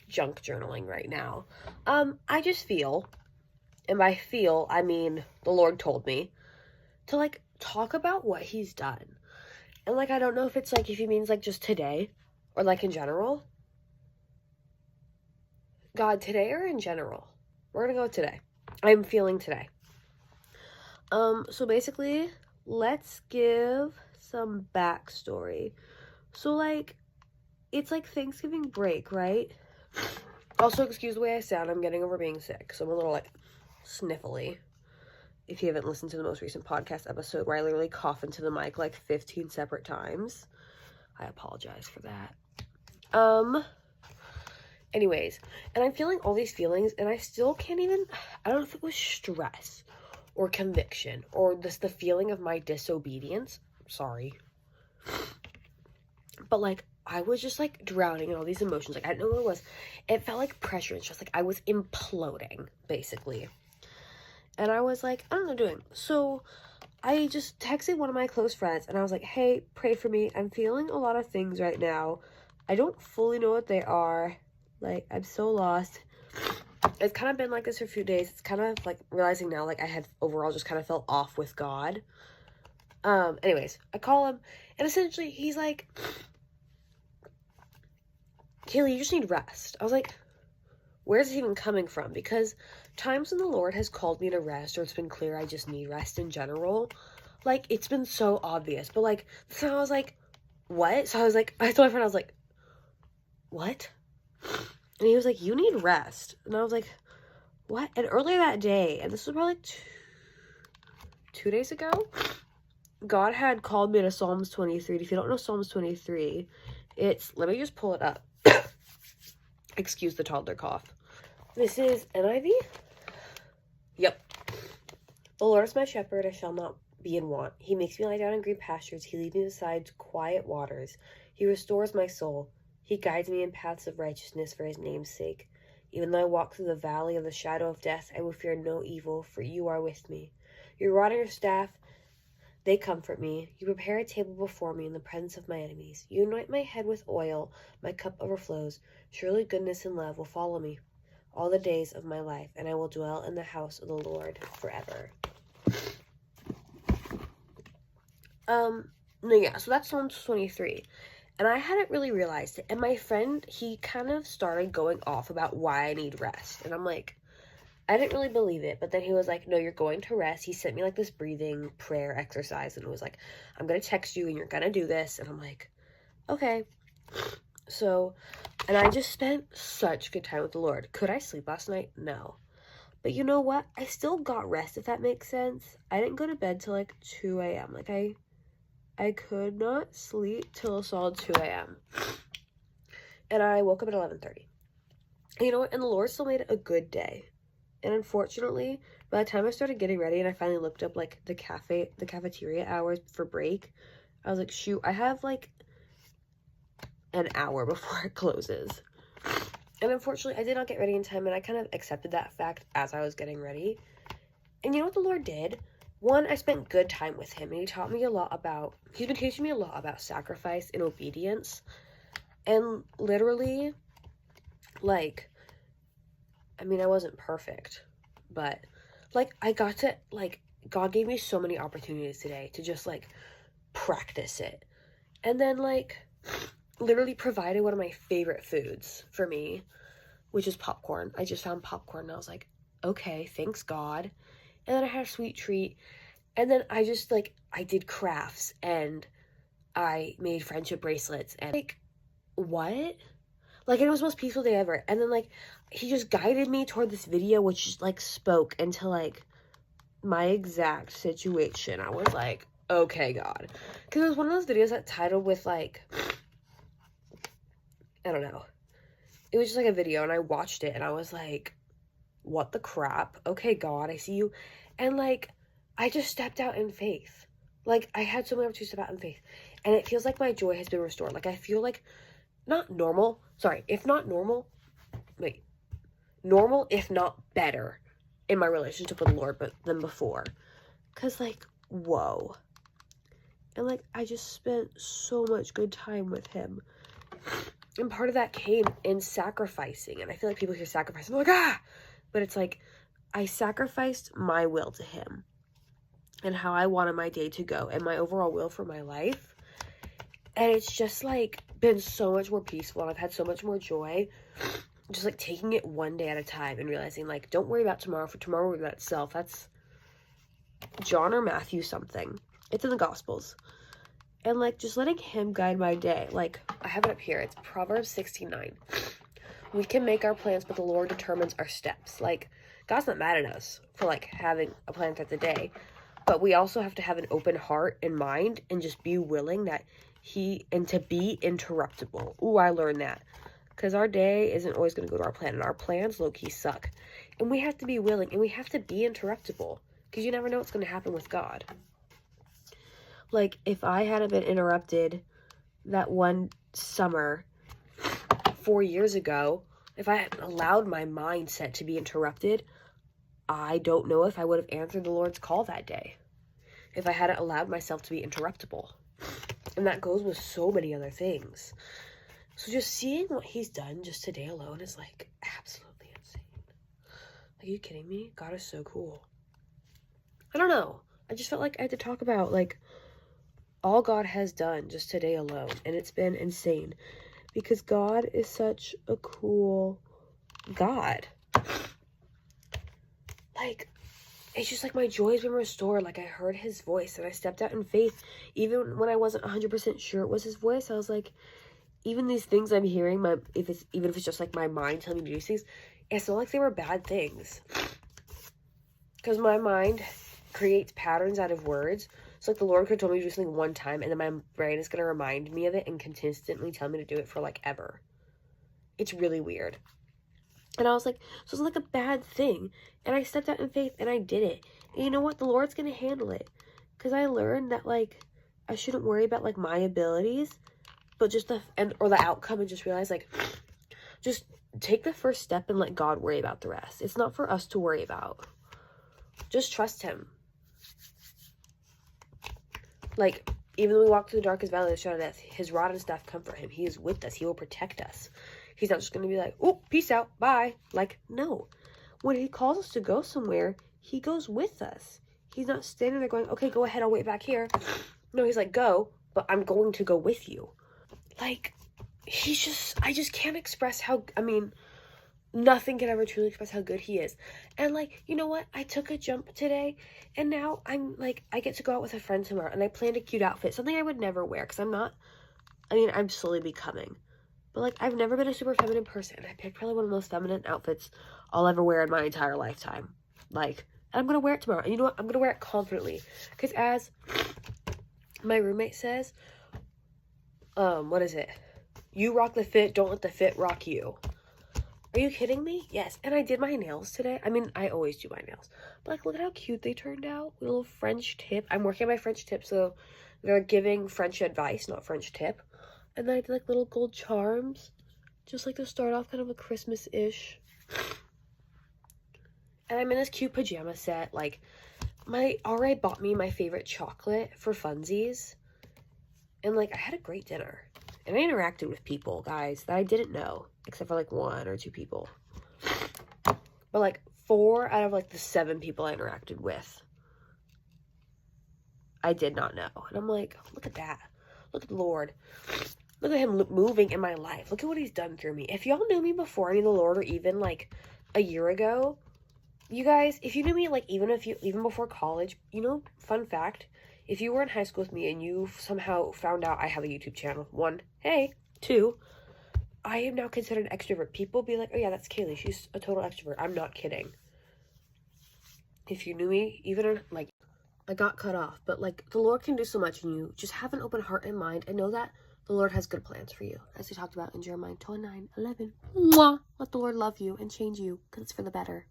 Junk journaling right now. I just feel, and by feel, I mean the Lord told me to, like, talk about what he's done. And, like, I don't know if it's, like, if he means, like, just today or, like, in general. God, today or in general? We're gonna go with today. I'm feeling today. So basically, let's give some backstory. So, like, it's, like, Thanksgiving break, right? Also, excuse the way I sound. I'm getting over being sick, so I'm a little, like, sniffly. If you haven't listened to the most recent podcast episode where I literally cough into the mic, like, 15 separate times, I apologize for that. Anyways, and I'm feeling all these feelings, and I still can't even, I don't know if it was stress or conviction or the feeling of my disobedience. Sorry. But, like, I was just, like, drowning in all these emotions. Like, I don't know what it was. It felt like pressure. It's just, like, I was imploding, basically. And I was like, I don't know what I'm doing. So I just texted one of my close friends, and I was like, hey, pray for me. I'm feeling a lot of things right now. I don't fully know what they are. Like, I'm so lost. It's kind of been like this for a few days. It's kind of, like, realizing now, like, I had overall just kind of fell off with God. Anyways, I call him, and essentially, he's like, Kaylee, you just need rest. I was like, where's it even coming from? Because times when the Lord has called me to rest, or it's been clear I just need rest in general, like, it's been so obvious. But, like, so I was like, what? So I was like, I told my friend, I was like, what? And he was like, you need rest. And I was like, what? And earlier that day, and this was probably like 2 days ago, God had called me to Psalms 23. If you don't know Psalms 23, it's, let me just pull it up. Excuse the toddler cough. This is NIV? Yep. The Lord is my shepherd, I shall not be in want. He makes me lie down in green pastures. He leads me beside quiet waters. He restores my soul. He guides me in paths of righteousness for his name's sake. Even though I walk through the valley of the shadow of death, I will fear no evil, for you are with me. Your rod and your staff, they comfort me. You prepare a table before me in the presence of my enemies. You anoint my head with oil. My cup overflows. Surely goodness and love will follow me all the days of my life, and I will dwell in the house of the Lord forever. So that's Psalms 23. And I hadn't really realized it. And my friend, he kind of started going off about why I need rest. And I'm like, I didn't really believe it. But then he was like, no, you're going to rest. He sent me, like, this breathing prayer exercise. And it was like, I'm going to text you and you're going to do this. And I'm like, okay. So, and I just spent such good time with the Lord. Could I sleep last night? No. But you know what? I still got rest, if that makes sense. I didn't go to bed till, like, 2 a.m. Like, I could not sleep till a solid 2 a.m. And I woke up at 11:30. And you know what? And the Lord still made it a good day. And unfortunately, by the time I started getting ready and I finally looked up, like, the cafeteria hours for break, I was like, shoot, I have, like, an hour before it closes. And unfortunately, I did not get ready in time, and I kind of accepted that fact as I was getting ready. And you know what the Lord did? One, I spent good time with him, and he's been teaching me a lot about sacrifice and obedience. And literally, like, I mean, I wasn't perfect, but, like, I got to, like, God gave me so many opportunities today to just, like, practice it. And then, like, literally provided one of my favorite foods for me, which is popcorn. I just found popcorn, and I was like, okay, thanks, God. And then I had a sweet treat. And then I just, like, I did crafts, and I made friendship bracelets, and, like, what? Like, it was the most peaceful day ever. And then, like, he just guided me toward this video, which just, like, spoke into, like, my exact situation. I was like, okay, God. Because it was one of those videos that titled with, like, I don't know. It was just, like, a video, and I watched it, and I was like, what the crap? Okay, God, I see you. And, like, I just stepped out in faith. Like, I had so many opportunities to step out in faith. And it feels like my joy has been restored. Like, I feel like, normal, if not better in my relationship with the Lord than before. Because, like, whoa. And, like, I just spent so much good time with him. And part of that came in sacrificing. And I feel like people hear sacrifice and they're like, ah! But it's like, I sacrificed my will to him and how I wanted my day to go and my overall will for my life. And it's just, like, been so much more peaceful. And I've had so much more joy. Just, like, taking it one day at a time and realizing, like, don't worry about tomorrow, for tomorrow will worry about itself. That's John or Matthew something. It's in the Gospels. And, like, just letting him guide my day. Like, I have it up here. It's Proverbs 16:9. We can make our plans, but the Lord determines our steps. Like, God's not mad at us for, like, having a plan throughout the day. But we also have to have an open heart and mind and just be willing that and to be interruptible. Ooh, I learned that. Because our day isn't always going to go to our plan. And our plans low-key suck. And we have to be willing. And we have to be interruptible. Because you never know what's going to happen with God. Like, if I hadn't been interrupted that one summer 4 years ago, if I hadn't allowed my mindset to be interrupted, I don't know if I would have answered the Lord's call that day. If I hadn't allowed myself to be interruptible. And that goes with so many other things. So just seeing what he's done just today alone is, like, absolutely insane. Like, are you kidding me? God is so cool. I don't know. I just felt like I had to talk about, like, all God has done just today alone. And it's been insane. Because God is such a cool God. Like, it's just like my joy has been restored. Like, I heard his voice and I stepped out in faith. Even when I wasn't 100% sure it was his voice, I was like, even these things I'm hearing, even if it's just like my mind telling me to do things, it's not like they were bad things. Because my mind creates patterns out of words. So, like, the Lord could have told me to do something one time, and then my brain is going to remind me of it and consistently tell me to do it for, like, ever. It's really weird. And I was like, so it's like a bad thing. And I stepped out in faith, and I did it. And you know what? The Lord's going to handle it. Because I learned that, like, I shouldn't worry about, like, my abilities, but just the outcome, and just realize, like, just take the first step and let God worry about the rest. It's not for us to worry about. Just trust him. Like, even though we walk through the darkest valley of the shadow of death, his rod and staff comfort him. He is with us. He will protect us. He's not just going to be like, oh, peace out, bye. Like, no. When he calls us to go somewhere, he goes with us. He's not standing there going, okay, go ahead, I'll wait back here. No, he's like, go, but I'm going to go with you. Like, I just can't express nothing can ever truly express how good he is. And, like, you know what? I took a jump today, and now I'm, like, I get to go out with a friend tomorrow, and I planned a cute outfit, something I would never wear, because I'm slowly becoming. But, like, I've never been a super feminine person, and I picked probably one of the most feminine outfits I'll ever wear in my entire lifetime. Like, and I'm going to wear it tomorrow, and you know what? I'm going to wear it confidently, because as my roommate says, what is it? You rock the fit, don't let the fit rock you. Are you kidding me? Yes. And I did my nails today. I always do my nails. But, like, look at how cute they turned out. With a little French tip. I'm working on my French tip, so they're giving French advice, not French tip. And then I did, like, little gold charms. Just, like, to start off kind of a Christmas-ish. And I'm in this cute pajama set. Like, my RA bought me my favorite chocolate for funsies. And, like, I had a great dinner. And I interacted with people, guys, that I didn't know. Except for, like, 1 or 2 people. But, like, 4 out of, like, the 7 people I interacted with, I did not know. And I'm like, look at that. Look at the Lord. Look at him moving in my life. Look at what he's done through me. If y'all knew me before I knew the Lord, or even, like, a year ago, you guys, if you knew me, like, even before college, you know, fun fact, if you were in high school with me and you somehow found out I have a YouTube channel, 1, hey, 2, I am now considered an extrovert. People be like, oh yeah, that's Kaylee. She's a total extrovert. I'm not kidding. If you knew me, even, like, I got cut off. But, like, the Lord can do so much in you. Just have an open heart and mind and know that the Lord has good plans for you. As we talked about in Jeremiah 29:11. Mwah! Let the Lord love you and change you because it's for the better.